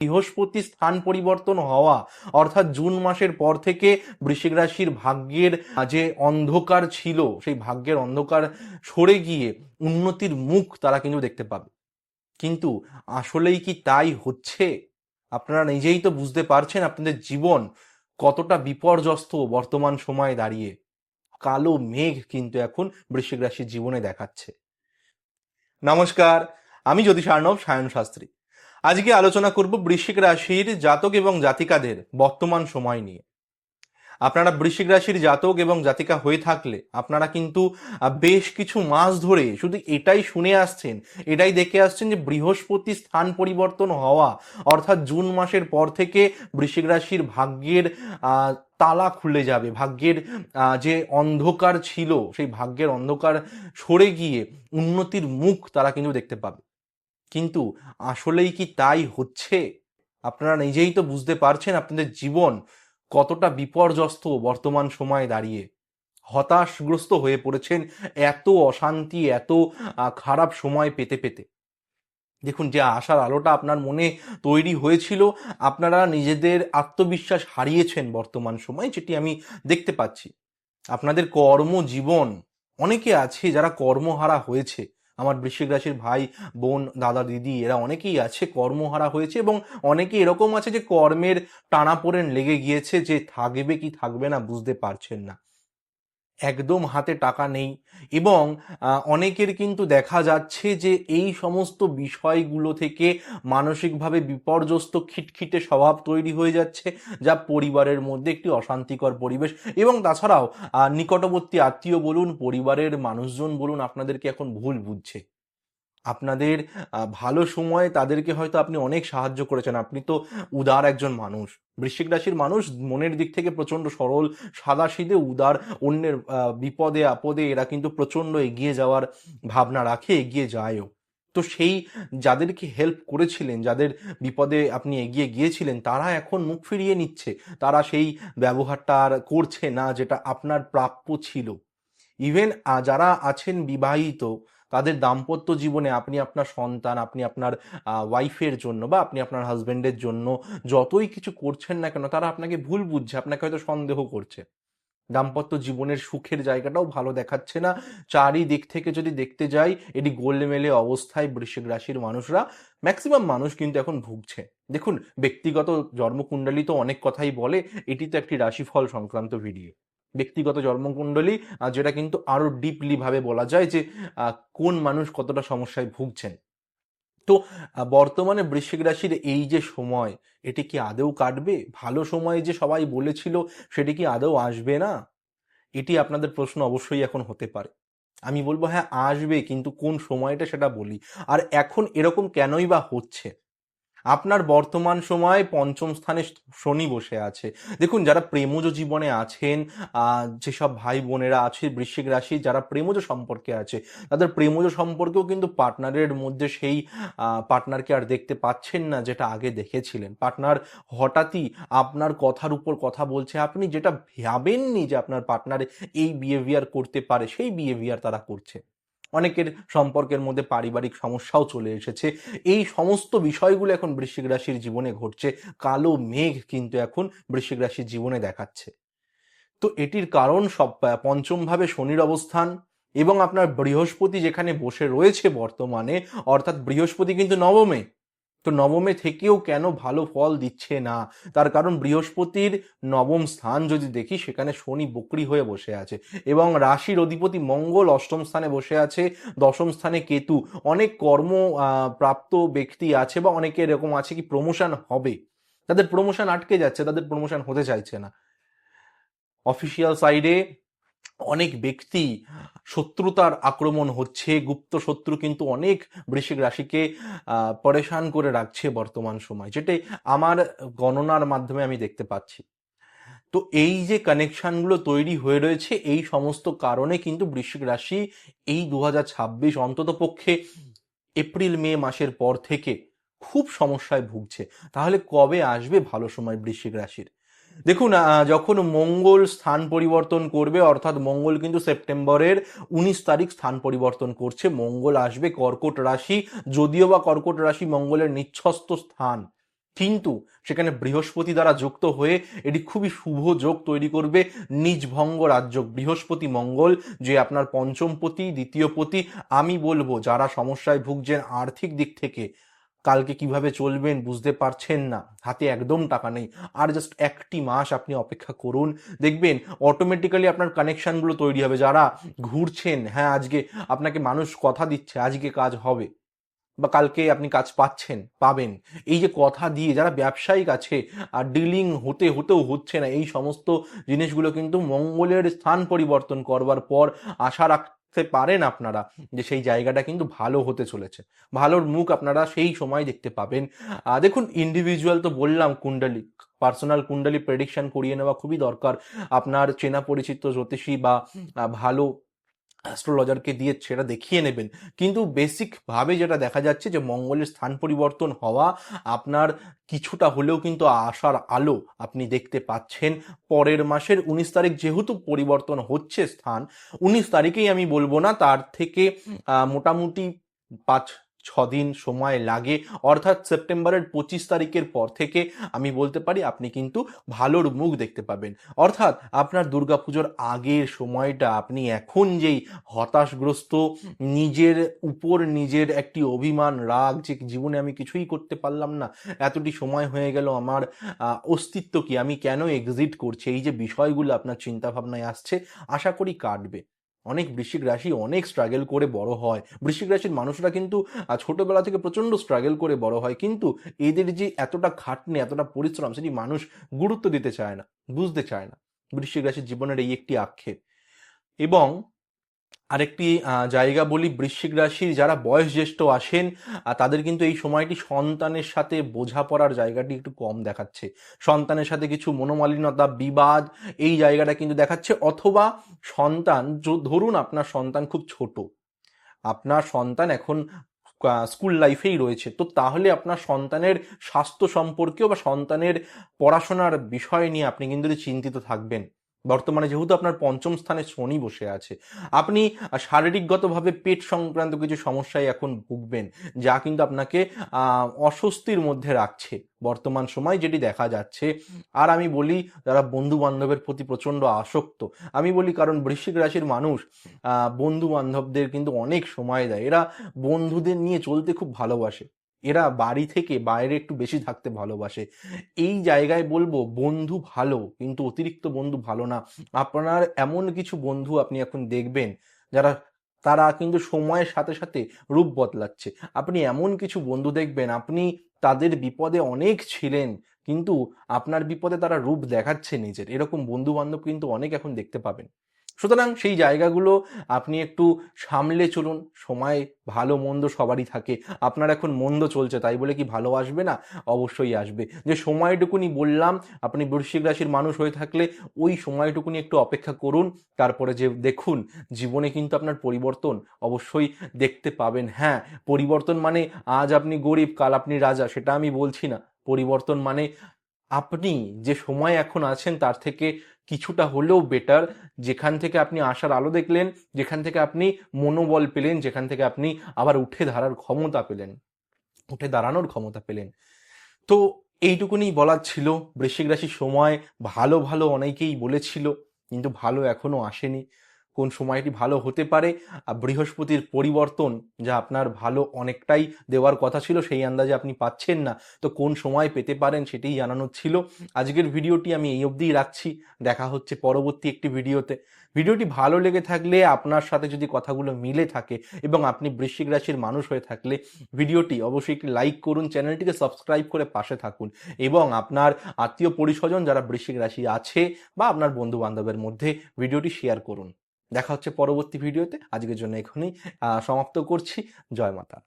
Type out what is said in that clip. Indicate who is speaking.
Speaker 1: বৃহস্পতি স্থান পরিবর্তন হওয়া অর্থাৎ জুন মাসের পর থেকে বৃশ্চিক রাশির ভাগ্যের যে অন্ধকার ছিল সেই ভাগ্যের অন্ধকার সরে গিয়ে উন্নতির মুখ তারা কিন্তু দেখতে পাবে। কিন্তু আসলেই কি তাই হচ্ছে? আপনারা নিজেই তো বুঝতে পারছেন আপনাদের জীবন কতটা বিপর্যস্ত বর্তমান সময়ে দাঁড়িয়ে। কালো মেঘ কিন্তু এখন বৃশ্চিক রাশির জীবনে দেখাচ্ছে। নমস্কার, আমি জ্যোতিষ আর্ণব সায়ন শাস্ত্রী। আজকে আলোচনা করব বৃশ্চিক রাশির জাতক এবং জাতিকাদের বর্তমান সময় নিয়ে। আপনারা বৃশ্চিক রাশির জাতক এবং জাতিকা হয়ে থাকলে আপনারা কিন্তু বেশ কিছু মাস ধরে শুধু এটাই শুনে আসছেন, এটাই দেখে আসছেন যে বৃহস্পতি স্থান পরিবর্তন হওয়া অর্থাৎ জুন মাসের পর থেকে বৃশ্চিক রাশির ভাগ্যের তালা খুলে যাবে। ভাগ্যের যে অন্ধকার ছিল সেই ভাগ্যের অন্ধকার সরে গিয়ে উন্নতির মুখ তারা কিন্তু দেখতে পাবে। কিন্তু আসলেই কি তাই হচ্ছে? আপনারা নিজেই তো বুঝতে পারছেন আপনাদের জীবন কতটা বিপর্যস্ত বর্তমান সময়ে দাঁড়িয়ে। হতাশগ্রস্ত হয়ে পড়েছেন এত অশান্তি, এত খারাপ সময় পেতে পেতে। দেখুন, যে আশার আলোটা আপনার মনে তৈরি হয়েছিল, আপনারা নিজেদের আত্মবিশ্বাস হারিয়েছেন বর্তমান সময়ে, যেটি আমি দেখতে পাচ্ছি। আপনাদের কর্মজীবন, অনেকে আছে যারা কর্মহারা হয়েছে। আমার বৃশ্চিক রাশির ভাই বোন দাদা দিদি এরা অনেকেই আছে কর্মহারা হয়েছে, এবং অনেকে এরকম আছে যে কর্মের টানাপোড়েন লেগে গিয়েছে, যে থাকবে কি থাকবে না বুঝতে পারছেন না। একদম হাতে টাকা নেই, এবং অনেকের কিন্তু দেখা যাচ্ছে যে এই সমস্ত বিষয়গুলো থেকে মানসিকভাবে বিপর্যস্ত খিটখিটে স্বভাব তৈরি হয়ে যাচ্ছে, যা পরিবারের মধ্যে একটি অশান্তিকর পরিবেশ। এবং তাছাড়াও নিকটবর্তী আত্মীয় বলুন, পরিবারের মানুষজন বলুন, আপনাদেরকে এখন ভুল বুঝছে। আপনাদের ভালো সময়ে তাদেরকে হয়তো আপনি অনেক সাহায্য করেছেন, আপনি তো উদার একজন মানুষ। বৃশ্চিক রাশির মানুষ মনের দিক থেকে প্রচন্ড সরল, সাদাসিধে, উদার। অন্যের বিপদে আপদে এরা কিন্তু প্রচন্ড এগিয়ে যাওয়ার ভাবনা রাখে, এগিয়ে যায়ও। তো সেই যাদেরকে হেল্প করেছিলেন, যাদের বিপদে আপনি এগিয়ে গিয়েছিলেন, তারা এখন মুখ ফিরিয়ে নিচ্ছে। তারা সেই ব্যবহারটা আর করছে না যেটা আপনার প্রাপ্য ছিল। ইভেন যারা আছেন বিবাহিত, তাদের দাম্পত্য জীবনে আপনি আপনার সন্তান, আপনি আপনার ওয়াইফের জন্য বা আপনি আপনার হাজবেন্ডের জন্য যতই কিছু করছেন না কেন, তারা আপনাকে ভুল বুঝছে, আপনাকে হয়তো সন্দেহ করছে। দাম্পত্য জীবনের সুখের জায়গাটাও ভালো দেখাচ্ছে না। চারিদিক থেকে যদি দেখতে যাই, এটি গোলমেলে অবস্থায় বৃশ্চিক রাশির মানুষরা, ম্যাক্সিমাম মানুষ কিন্তু এখন ভুগছে। দেখুন, ব্যক্তিগত জন্মকুণ্ডলী তো অনেক কথাই বলে, এটি তো একটি রাশিফল সংক্রান্ত ভিডিও। ব্যক্তিগত জন্মকুণ্ডলী যেটা কিন্তু আরো ডিপলি ভাবে বলা যায় যে কোন মানুষ কতটা সমস্যায় ভুগছেন। তো বর্তমানে বৃশ্চিক রাশির এই যে সময়, এটি কি আদৌ কাটবে? ভালো সময় যে সবাই বলেছিল সেটি কি আদৌ আসবে না? এটি আপনাদের প্রশ্ন অবশ্যই এখন হতে পারে। আমি বলবো হ্যাঁ আসবে, কিন্তু কোন সময়টা সেটা বলি। আর এখন এরকম কেনই বা হচ্ছে? আপনার বর্তমান সময় পঞ্চম স্থানে শনি বসে আছে। দেখুন, যারা প্রেমজ জীবনে আছেন, যেসব ভাই বোনেরা আছে বৃশ্চিক রাশি, যারা প্রেমজ সম্পর্কে আছে, তাদের প্রেমজ সম্পর্কেও কিন্তু পার্টনারের মধ্যে সেই পার্টনারকে আর দেখতে পাচ্ছেন না যেটা আগে দেখেছিলেন। পার্টনার হঠাৎই আপনার কথার উপর কথা বলছে, আপনি যেটা ভাবেননি যে আপনার পার্টনার এই বিহেভিয়ার করতে পারে, সেই বিহেভিয়ার তারা করছে। অনেকের সম্পর্কের মধ্যে পারিবারিক সমস্যাও চলে এসেছে। এই সমস্ত বিষয়গুলো এখন বৃশ্চিক রাশির জীবনে ঘটছে। কালো মেঘ কিন্তু এখন বৃশ্চিক রাশির জীবনে দেখাচ্ছে। তো এটির কারণ সব পঞ্চম ভাবে শনির অবস্থান, এবং আপনার বৃহস্পতি যেখানে বসে রয়েছে বর্তমানে, অর্থাৎ বৃহস্পতি কিন্তু নবমে। তো নবমে থেকেও কেন ভালো ফল দিচ্ছে না? তার কারণ বৃহস্পতির নবম স্থান যদি দেখি, সেখানে শনি বক্রী হয়ে বসে আছে, এবং রাশির অধিপতি মঙ্গল অষ্টম স্থানে বসে আছে, দশম স্থানে কেতু। অনেক কর্ম প্রাপ্ত ব্যক্তি আছে, বা অনেকে এরকম আছে কি প্রমোশন হবে, তাদের প্রমোশন আটকে যাচ্ছে, তাদের প্রমোশন হতে চাইছে না। অফিসিয়াল সাইডে অনেক ব্যক্তি শত্রুতার আক্রমণ হচ্ছে, গুপ্ত শত্রু কিন্তু অনেক বৃশ্চিক রাশিকে পরেশান করে রাখছে বর্তমান সময়, যেটাই আমার গণনার মাধ্যমে আমি দেখতে পাচ্ছি। তো এই যে কানেকশনগুলো তৈরি হয়ে রয়েছে, এই সমস্ত কারণে কিন্তু বৃশ্চিক রাশি এই 2026 অন্তত পক্ষে এপ্রিল মে মাসের পর থেকে খুব সমস্যায় ভুগছে। তাহলে কবে আসবে ভালো সময় বৃশ্চিক রাশির? দেখুন, যখন মঙ্গল স্থান পরিবর্তন করবে, অর্থাৎ মঙ্গল কিন্তু সেপ্টেম্বরের 19 তারিখ স্থান পরিবর্তন করছে, মঙ্গল আসবে কর্কট রাশি। যদিও বা কর্কট রাশি মঙ্গলের নিঃস্বস্ত স্থান, কিন্তু সেখানে বৃহস্পতি দ্বারা যুক্ত হয়ে এটি খুবই শুভ যোগ তৈরি করবে নিজভঙ্গ রাজযোগ। বৃহস্পতি মঙ্গল যে আপনার পঞ্চমপতি, দ্বিতীয়পতি, আমি বলবো যারা সমস্যায় ভুগছেন আর্থিক দিক থেকে, কালকে কিভাবে চলবেন বুঝতে পারছেন না, হাতে একদম টাকা নেই, আর জাস্ট একটি মাস আপনি অপেক্ষা করুন, দেখবেন অটোমেটিক্যালি আপনার কানেকশনগুলো তৈরি হবে। যারা ঘুরছেন, হ্যাঁ আজকে আপনাকে মানুষ কথা দিচ্ছে আজকে কাজ হবে বা কালকে আপনি কাজ পাবেন, এই যে কথা দিয়ে যারা ব্যবসায়িক আছে আর ডিলিং হতেও হচ্ছে না, এই সমস্ত জিনিসগুলো কিন্তু মঙ্গলের স্থান পরিবর্তন করবার পর আশা রাখতে পারেন আপনারা যে সেই জায়গাটা কিন্তু ভালো হতে চলেছে, ভালোর মুখ আপনারা সেই সময় দেখতে পাবেন। দেখুন ইন্ডিভিজুয়াল তো বললাম, কুণ্ডলী পার্সোনাল কুণ্ডলী প্রেডিকশন করিয়ে নেওয়া খুবই দরকার। আপনার চেনা পরিচিত জ্যোতিষী বা ভালো অ্যাস্ট্রোলজারকে দিয়ে সেটা দেখিয়ে নেবেন। কিন্তু বেসিকভাবে যেটা দেখা যাচ্ছে যে মঙ্গলের স্থান পরিবর্তন হওয়া আপনার কিছুটা হলেও কিন্তু আশার আলো আপনি দেখতে পাচ্ছেন। পরের মাসের 19 তারিখ যেহেতু পরিবর্তন হচ্ছে স্থান, 19 তারিখেই আমি বলবো না, তার থেকে মোটামুটি 5-6 দিন সময় লাগে, অর্থাৎ সেপ্টেম্বরের 25 তারিখের পর থেকে আমি বলতে পারি আপনি কিন্তু ভালোর মুখ দেখতে পাবেন। অর্থাৎ আপনার দুর্গাপুজোর আগের সময়টা আপনি এখন যেই হতাশগ্রস্ত, নিজের উপর নিজের একটি অভিমান, রাগ, যে জীবনে আমি কিছুই করতে পারলাম না, এতটি সময় হয়ে গেল, আমার অস্তিত্ব কি, আমি কেন এক্সিট করছি, এই যে বিষয়গুলো আপনার চিন্তা ভাবনায় আসছে, আশা করি কাটবে। অনেক বৃশ্চিক রাশি অনেক স্ট্রাগল করে বড় হয়, বৃশ্চিক রাশির মানুষরা কিন্তু ছোটবেলা থেকে প্রচন্ড স্ট্রাগল করে বড় হয়, কিন্তু এদের যে এতটা খাটনি, এতটা পরিশ্রম, সেটি মানুষ গুরুত্ব দিতে চায় না, বুঝতে চায় না। বৃশ্চিক রাশির জীবনের এই একটি আক্ষেপ। এবং আরেকটি জায়গা বলি, বৃশ্চিক রাশির যারা বয়স জ্যেষ্ঠ আসেন তাদের কিন্তু এই সময়টি সন্তানের সাথে বোঝাপড়ার জায়গাটি একটু কম দেখাচ্ছে, সন্তানের সাথে কিছু মনোমালিন্যতা, বিবাদ, এই জায়গাটা কিন্তু দেখাচ্ছে। অথবা সন্তান, ধরুন আপনার সন্তান খুব ছোট, আপনার সন্তান এখন স্কুল লাইফেই রয়েছে, তো তাহলে আপনার সন্তানের স্বাস্থ্য সম্পর্কেও বা সন্তানের পড়াশোনার বিষয় নিয়ে আপনি কিন্তু চিন্তিত থাকবেন। বর্তমানে যেহেতু আপনার পঞ্চম স্থানে শনি বসে আছে, আপনি শারীরিকগতভাবে পেট সংক্রান্ত কিছু সমস্যায় এখন ভুগবেন, যা কিন্তু আপনাকে অস্বস্তির মধ্যে রাখছে বর্তমান সময়, যেটি দেখা যাচ্ছে। আর আমি বলি যারা বন্ধু বান্ধবের প্রতি প্রচন্ড আসক্ত, আমি বলি কারণ বৃশ্চিক রাশির মানুষ বন্ধু বান্ধবদের কিন্তু অনেক সময় দেয়, এরা বন্ধুদের নিয়ে চলতে খুব ভালোবাসে, এরা বাড়ি থেকে বাইরে একটু বেশি থাকতে ভালোবাসে। এই জায়গায় বলবো বন্ধু ভালো, কিন্তু অতিরিক্ত বন্ধু ভালো না। আপনার এমন কিছু বন্ধু আপনি এখন দেখবেন তারা কিন্তু সময়ের সাথে সাথে রূপ বদলাচ্ছে। আপনি এমন কিছু বন্ধু দেখবেন, আপনি তাদের বিপদে অনেক ছিলেন, কিন্তু আপনার বিপদে তারা রূপ দেখাচ্ছে নিজের, এরকম বন্ধু বান্ধব কিন্তু অনেক এখন দেখতে পাবেন। সুতরাং সেই জায়গাগুলো আপনি একটু সামলে চলুন। সময় ভালো মন্দ সবারই থাকে, আপনার এখন মন্দ চলছে তাই বলে কি ভালো আসবে না? অবশ্যই আসবে। যে সময়টুকুনি বললাম, আপনি বৃশ্চিক রাশির মানুষ হয়ে থাকলে ওই সময়টুকুনি একটু অপেক্ষা করুন, তারপরে যে দেখুন জীবনে কিন্তু আপনার পরিবর্তন অবশ্যই দেখতে পাবেন। হ্যাঁ, পরিবর্তন মানে আজ আপনি গরিব কাল আপনি রাজা, সেটা আমি বলছি না। পরিবর্তন মানে আপনি যে সময় এখন আছেন তার থেকে কিছুটা হলেও বেটার, যেখান থেকে আপনি আশার আলো দেখলেন, যেখান থেকে আপনি মনোবল পেলেন, যেখান থেকে আপনি আবার উঠে দাঁড়ানোর ক্ষমতা পেলেন। তো এইটুকুনি বলার ছিল। বৃশ্চিক রাশির সময় ভালো ভালো অনেকেই বলেছিল, কিন্তু ভালো এখনো আসেনি। কোন সময়টি ভালো হতে পারে, বৃহস্পতির পরিবর্তন যা আপনার ভালো অনেকটাই দেওয়ার কথা ছিল, সেই আন্দাজে আপনি পাচ্ছেন না, তো কোন সময় পেতে পারেন সেটাই জানানোর ছিল। আজকের ভিডিওটি আমি এই অবধিই রাখছি, দেখা হচ্ছে পরবর্তী একটি ভিডিওতে। ভিডিওটি ভালো লেগে থাকলে, আপনার সাথে যদি কথাগুলো মিলে থাকে এবং আপনি বৃশ্চিক রাশির মানুষ হয়ে থাকলে ভিডিওটি অবশ্যই একটি লাইক করুন, চ্যানেলটিকে সাবস্ক্রাইব করে পাশে থাকুন এবং আপনার আত্মীয় পরিস্বজন যারা বৃশ্চিক রাশি আছে বা আপনার বন্ধু বান্ধবের মধ্যে ভিডিওটি শেয়ার করুন। দেখা হচ্ছে পরবর্তী ভিডিওতে। আজকের জন্য এখনই সমাপ্ত করছি। জয় মাতা।